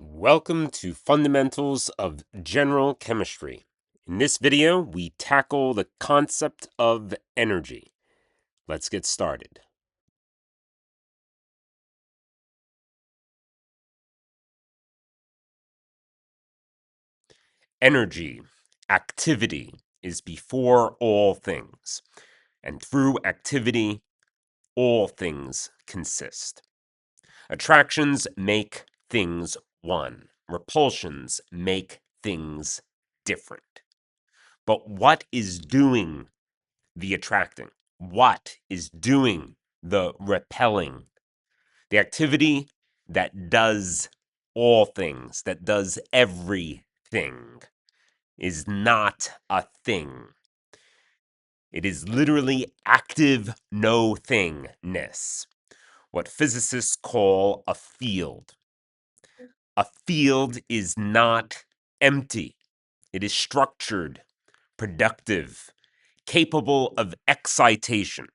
Welcome to Fundamentals of General Chemistry. In this video, we tackle the concept of energy. Let's get started. Energy, activity, is before all things, and through activity, all things consist. Attractions make things one. Repulsions make things different. But what is doing the attracting? What is doing the repelling? The activity that does all things, that does everything, is not a thing. It is literally active no thingness, what physicists call a field. A field is not empty. It is structured, productive, capable of excitation.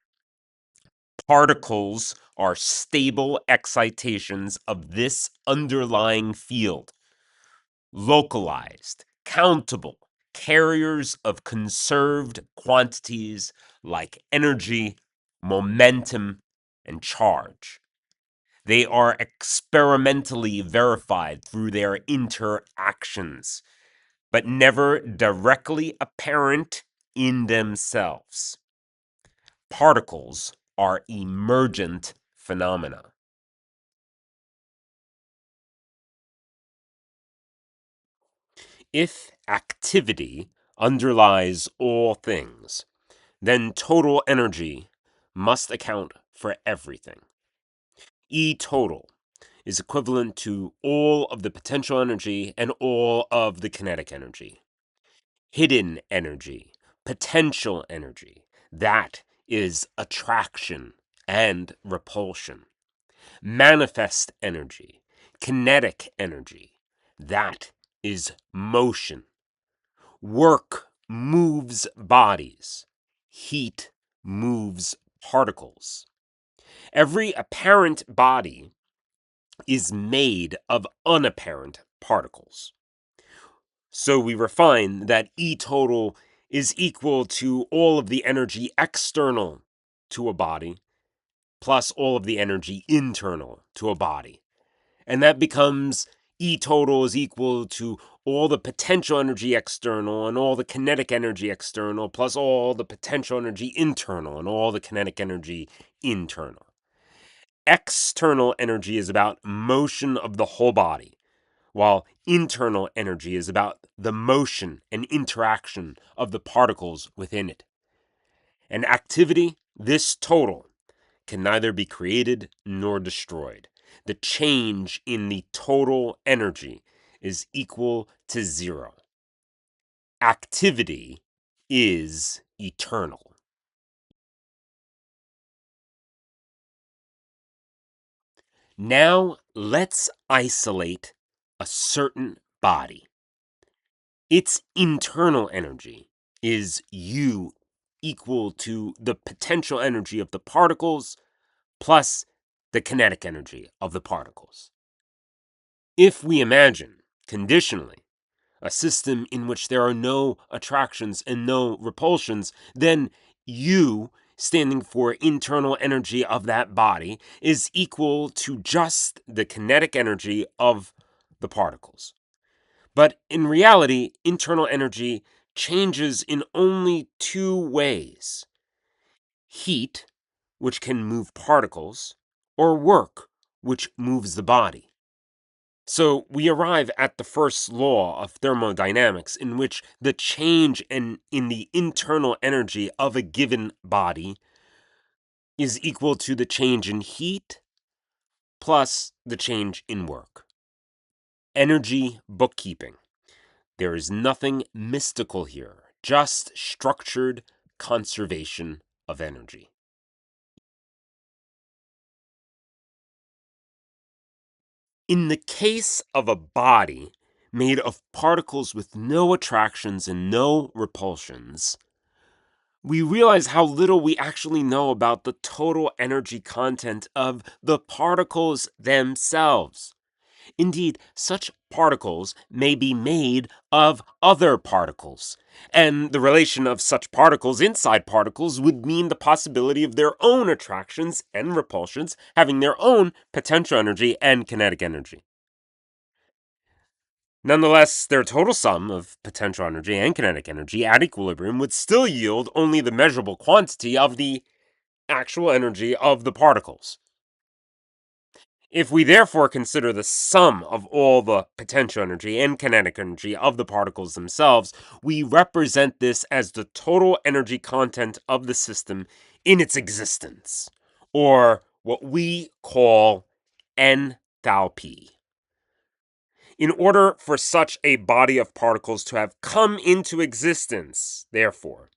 Particles are stable excitations of this underlying field, localized, countable, carriers of conserved quantities like energy, momentum, and charge. They are experimentally verified through their interactions, but never directly apparent in themselves. Particles are emergent phenomena. If activity underlies all things, then total energy must account for everything. E total is equivalent to all of the potential energy and all of the kinetic energy. Hidden energy, potential energy, that is attraction and repulsion. Manifest energy, kinetic energy, that is motion. Work moves bodies. Heat moves particles. Every apparent body is made of unapparent particles. So we refine that E total is equal to all of the energy external to a body plus all of the energy internal to a body. And that becomes E total is equal to all the potential energy external and all the kinetic energy external plus all the potential energy internal and all the kinetic energy internal. External energy is about motion of the whole body, while internal energy is about the motion and interaction of the particles within it. And activity, this total, can neither be created nor destroyed. The change in the total energy is equal to zero. Activity is eternal. Now let's isolate a certain body. Its internal energy is U equal to the potential energy of the particles plus the kinetic energy of the particles. If we imagine, conditionally, a system in which there are no attractions and no repulsions, then U, standing for internal energy of that body, is equal to just the kinetic energy of the particles. But in reality, internal energy changes in only two ways: heat, which can move particles, or work, which moves the body. So we arrive at the first law of thermodynamics, in which the change in the internal energy of a given body is equal to the change in heat plus the change in work. Energy bookkeeping. There is nothing mystical here, just structured conservation of energy. In the case of a body made of particles with no attractions and no repulsions, we realize how little we actually know about the total energy content of the particles themselves. Indeed, such particles may be made of other particles, and the relation of such particles inside particles would mean the possibility of their own attractions and repulsions having their own potential energy and kinetic energy. Nonetheless, their total sum of potential energy and kinetic energy at equilibrium would still yield only the measurable quantity of the actual energy of the particles. If we therefore consider the sum of all the potential energy and kinetic energy of the particles themselves, we represent this as the total energy content of the system in its existence, or what we call enthalpy. In order for such a body of particles to have come into existence, therefore,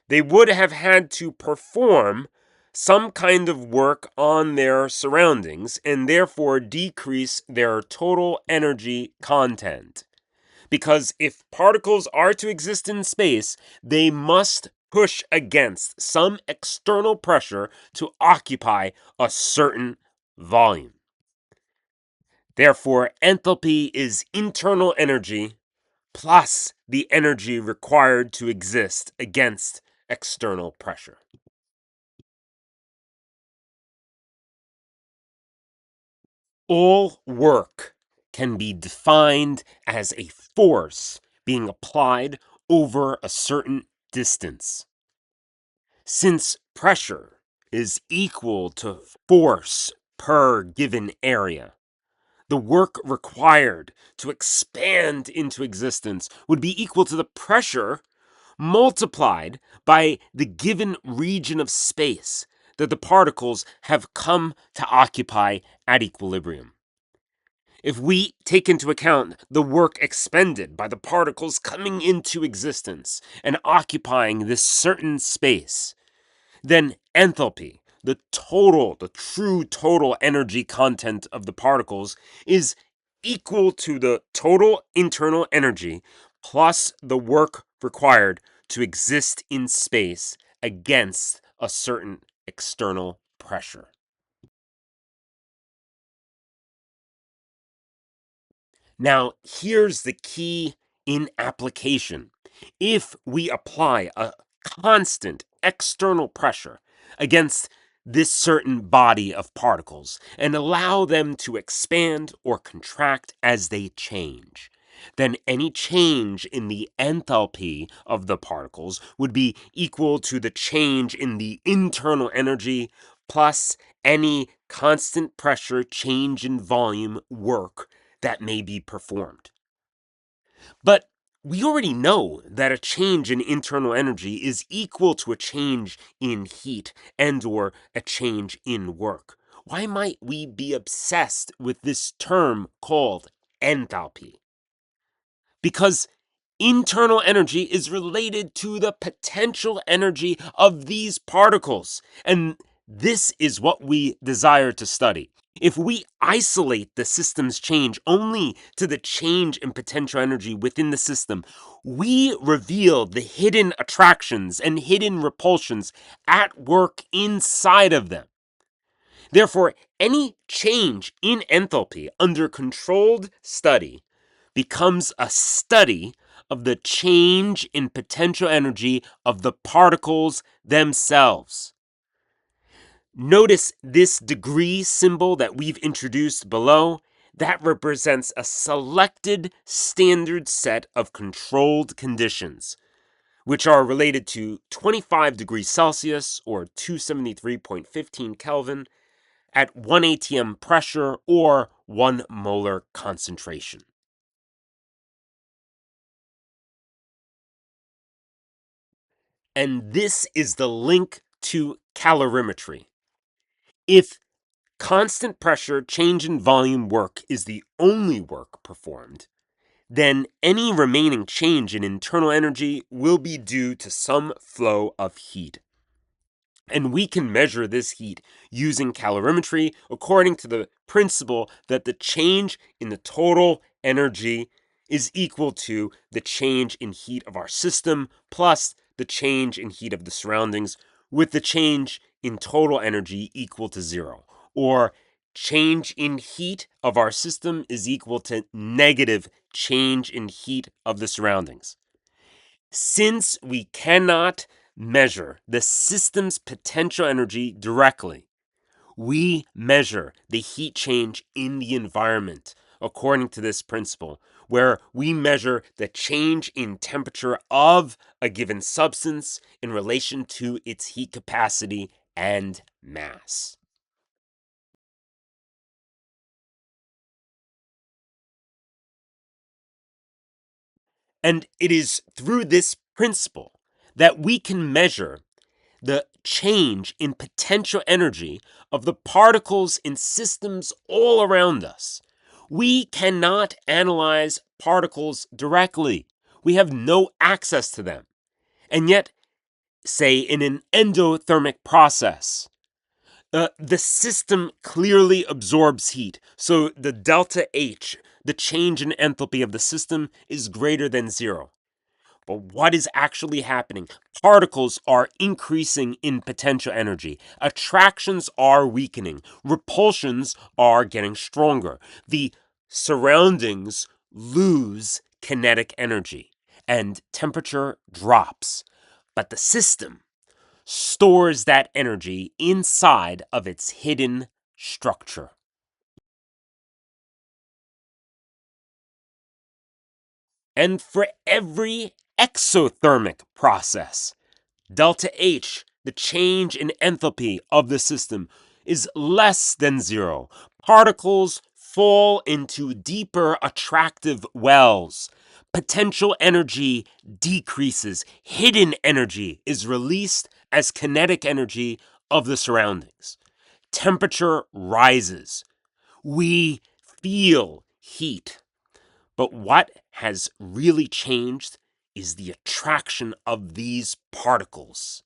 they would have had to perform some kind of work on their surroundings and therefore decrease their total energy content. Because if particles are to exist in space, they must push against some external pressure to occupy a certain volume. Therefore, enthalpy is internal energy plus the energy required to exist against external pressure. All work can be defined as a force being applied over a certain distance. Since pressure is equal to force per given area, the work required to expand into existence would be equal to the pressure multiplied by the given region of space that the particles have come to occupy at equilibrium. If we take into account the work expended by the particles coming into existence and occupying this certain space, then enthalpy, the true total energy content of the particles, is equal to the total internal energy plus the work required to exist in space against a certain external pressure. Now, here's the key in application. If we apply a constant external pressure against this certain body of particles and allow them to expand or contract as they change, then any change in the enthalpy of the particles would be equal to the change in the internal energy plus any constant pressure change in volume work that may be performed. But we already know that a change in internal energy is equal to a change in heat and or a change in work. Why might we be obsessed with this term called enthalpy? Because internal energy is related to the potential energy of these particles, and this is what we desire to study. If we isolate the system's change only to the change in potential energy within the system, we reveal the hidden attractions and hidden repulsions at work inside of them. Therefore, any change in enthalpy under controlled study becomes a study of the change in potential energy of the particles themselves. Notice this degree symbol that we've introduced below. That represents a selected standard set of controlled conditions, which are related to 25 degrees Celsius or 273.15 Kelvin at 1 atm pressure or 1 molar concentration. And this is the link to calorimetry. If constant pressure change in volume work is the only work performed, then any remaining change in internal energy will be due to some flow of heat. And we can measure this heat using calorimetry according to the principle that the change in the total energy is equal to the change in heat of our system plus the change in heat of the surroundings, with the change in total energy equal to zero, or change in heat of our system is equal to negative change in heat of the surroundings. Since we cannot measure the system's potential energy directly, we measure the heat change in the environment according to this principle, where we measure the change in temperature of a given substance in relation to its heat capacity and mass. And it is through this principle that we can measure the change in potential energy of the particles in systems all around us. We cannot analyze particles directly. We have no access to them. And yet, say in an endothermic process, the system clearly absorbs heat. So the delta H, the change in enthalpy of the system, is greater than zero. But what is actually happening? Particles are increasing in potential energy. Attractions are weakening. Repulsions are getting stronger. The surroundings lose kinetic energy and temperature drops. But the system stores that energy inside of its hidden structure. And for every exothermic process, delta H, the change in enthalpy of the system, is less than zero. Particles fall into deeper attractive wells. Potential energy decreases. Hidden energy is released as kinetic energy of the surroundings. Temperature rises. We feel heat. But what has really changed is the attraction of these particles.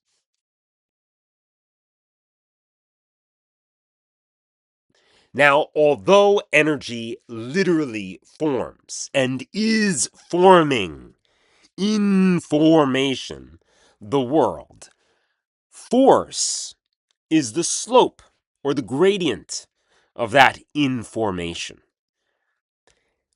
Now, although energy literally forms and is forming in formation the world, force is the slope or the gradient of that information.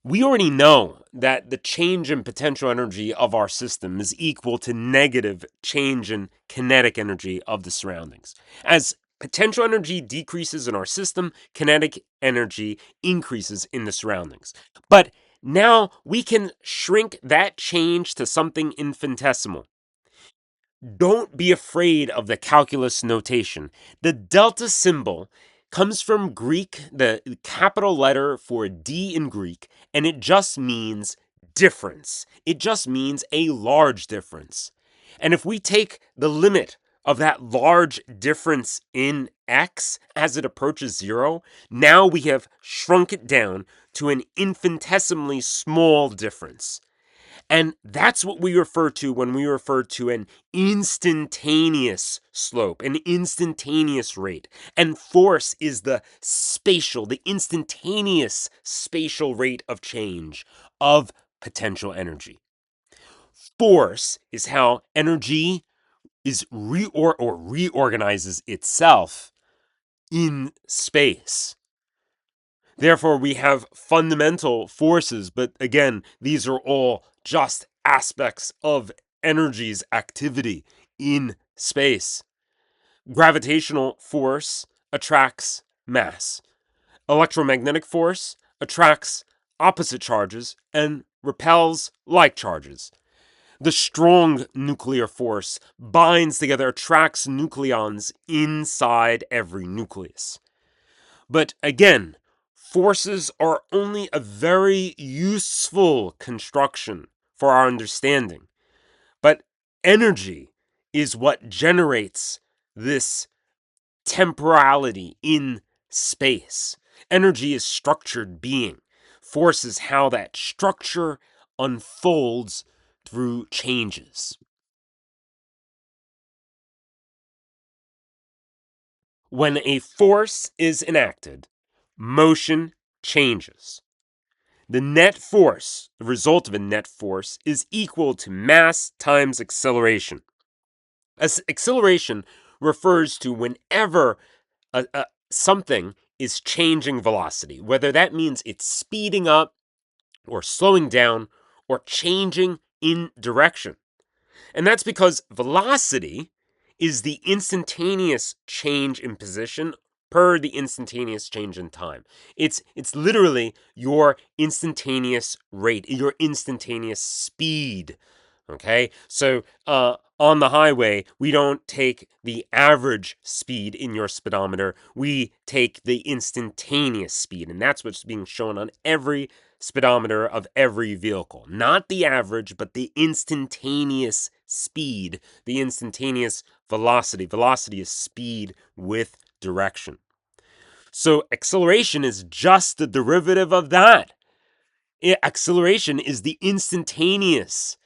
We already know that the change in potential energy of our system is equal to negative change in kinetic energy of the surroundings. As potential energy decreases in our system, kinetic energy increases in the surroundings. But now we can shrink that change to something infinitesimal. Don't be afraid of the calculus notation. The delta symbol comes from Greek, the capital letter for D in Greek, and it just means difference. It just means a large difference. And if we take the limit of that large difference in x as it approaches zero, now we have shrunk it down to an infinitesimally small difference. And that's what we refer to when we refer to an instantaneous slope, an instantaneous rate. And force is the instantaneous spatial rate of change of potential energy. Force is how energy is reorganizes itself in space. Therefore, we have fundamental forces, but again, these are all just aspects of energy's activity in space. Gravitational force attracts mass. Electromagnetic force attracts opposite charges and repels like charges. The strong nuclear force binds together, attracts nucleons inside every nucleus. But again, forces are only a very useful construction for our understanding. But energy is what generates this temporality in space. Energy is structured being. Force is how that structure unfolds through changes. When a force is enacted, motion changes. The net force, the result of a net force, is equal to mass times acceleration. As acceleration refers to whenever something is changing velocity, whether that means it's speeding up or slowing down or changing in direction. And that's because velocity is the instantaneous change in position per the instantaneous change in time. It's literally your instantaneous rate, your instantaneous speed. Okay, so on the highway, we don't take the average speed in your speedometer, we take the instantaneous speed, and that's what's being shown on every speedometer of every vehicle. Not the average, but the instantaneous speed, the instantaneous velocity. Velocity is speed with direction. So acceleration is just the derivative of that. Acceleration is the instantaneous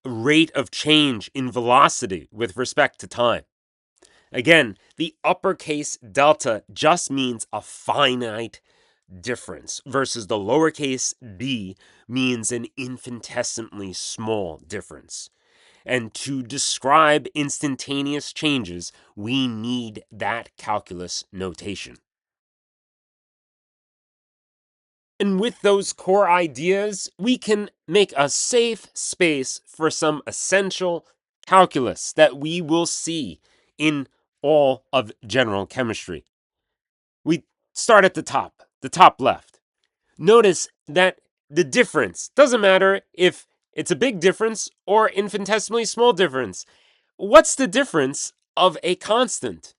rate of change in velocity with respect to time. Again, the uppercase delta just means a finite difference versus the lowercase d means an infinitesimally small difference. And to describe instantaneous changes, we need that calculus notation. And with those core ideas, we can make a safe space for some essential calculus that we will see in all of general chemistry. We start at the top left. Notice that the difference doesn't matter if it's a big difference or infinitesimally small difference. What's the difference of a constant?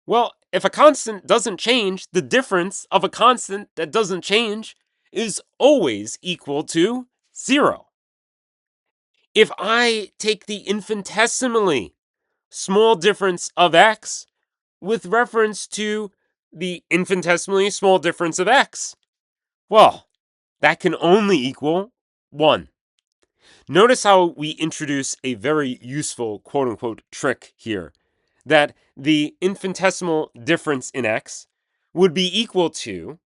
Well, if a constant doesn't change, the difference of a constant that doesn't change is always equal to 0. If I take the infinitesimally small difference of x with reference to the infinitesimally small difference of x, well, that can only equal 1. Notice how we introduce a very useful quote-unquote trick here, that the infinitesimal difference in x would be equal to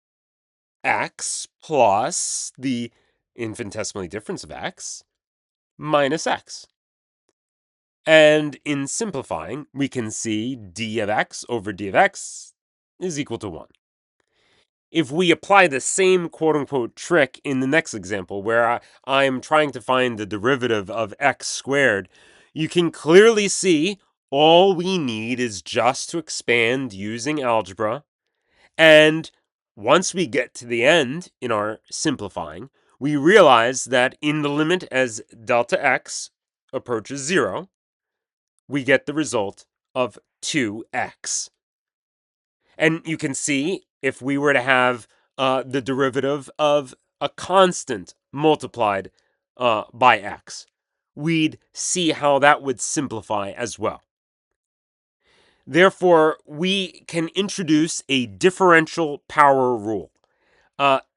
x plus the infinitesimally difference of x minus x. And in simplifying, we can see d of x over d of x is equal to 1. If we apply the same quote-unquote trick in the next example, where I'm trying to find the derivative of x squared, you can clearly see all we need is just to expand using algebra. And once we get to the end in our simplifying, we realize that in the limit as delta x approaches 0, we get the result of 2x. And you can see if we were to have the derivative of a constant multiplied by x, we'd see how that would simplify as well. Therefore, we can introduce a differential power rule.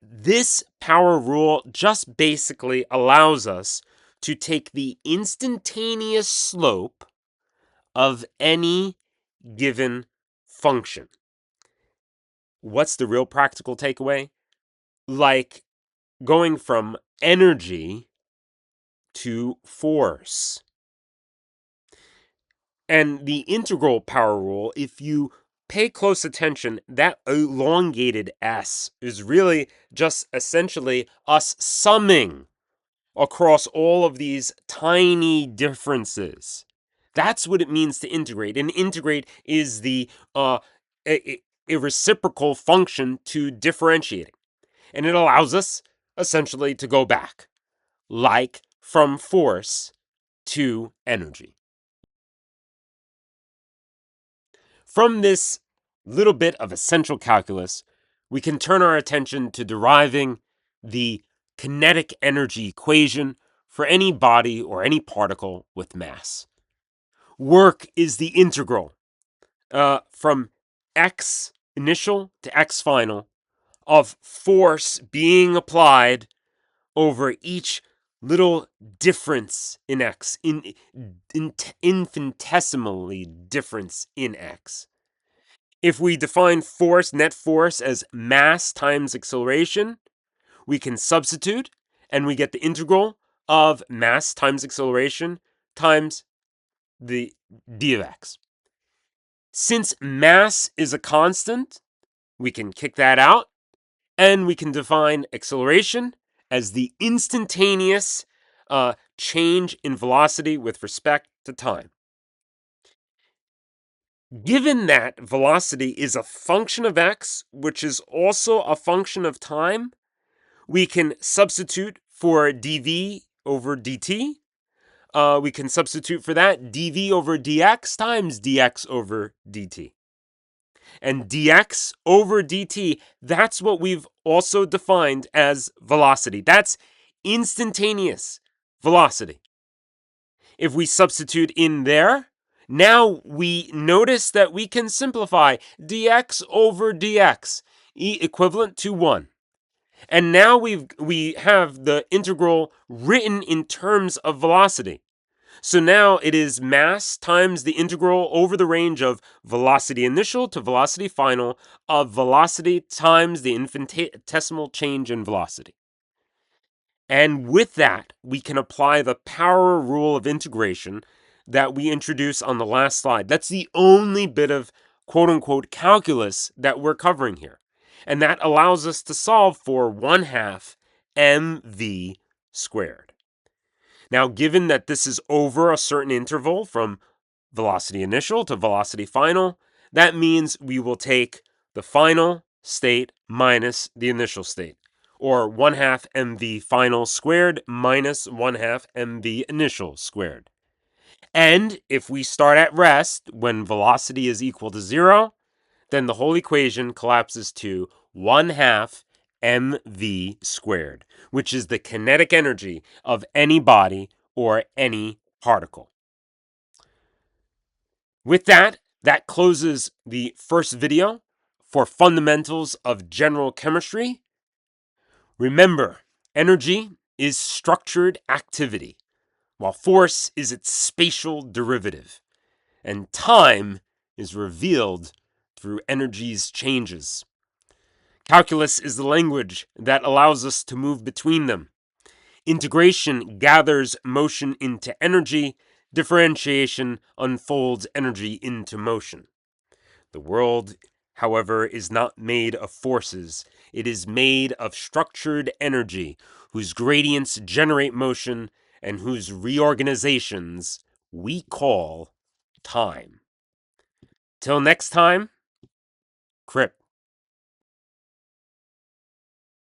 This power rule just basically allows us to take the instantaneous slope of any given function. What's the real practical takeaway? Like going from energy to force. And the integral power rule, if you pay close attention, that elongated S is really just essentially us summing across all of these tiny differences. That's what it means to integrate. And integrate is the a reciprocal function to differentiating. And it allows us essentially to go back, like from force to energy. From this little bit of essential calculus, we can turn our attention to deriving the kinetic energy equation for any body or any particle with mass. Work is the integral from x initial to x final of force being applied over each little difference in x, infinitesimally difference in x. If we define force, net force, as mass times acceleration, we can substitute and we get the integral of mass times acceleration times the d of x. Since mass is a constant, We can kick that out, and we can define acceleration as the instantaneous change in velocity with respect to time. Given that velocity is a function of x, which is also a function of time, we can substitute for dv over dt. We can substitute for that dv over dx times dx over dt. And dx over dt, that's what we've also defined as velocity. That's instantaneous velocity. If we substitute in there, now we notice that we can simplify dx over dx, equivalent to 1. And now we have the integral written in terms of velocity. So now it is mass times the integral over the range of velocity initial to velocity final of velocity times the infinitesimal change in velocity. And with that, we can apply the power rule of integration that we introduced on the last slide. That's the only bit of quote unquote calculus that we're covering here. And that allows us to solve for 1/2 mv squared. Now, given that this is over a certain interval from velocity initial to velocity final, that means we will take the final state minus the initial state, or 1/2 mv final squared minus 1/2 mv initial squared. And if we start at rest when velocity is equal to 0, then the whole equation collapses to 1/2 mv squared, which is the kinetic energy of any body or any particle. With that, that closes the first video for fundamentals of general chemistry. Remember, energy is structured activity, while force is its spatial derivative, and time is revealed through energy's changes. Calculus is the language that allows us to move between them. Integration gathers motion into energy. Differentiation unfolds energy into motion. The world, however, is not made of forces. It is made of structured energy, whose gradients generate motion and whose reorganizations we call time. Till next time, Crip.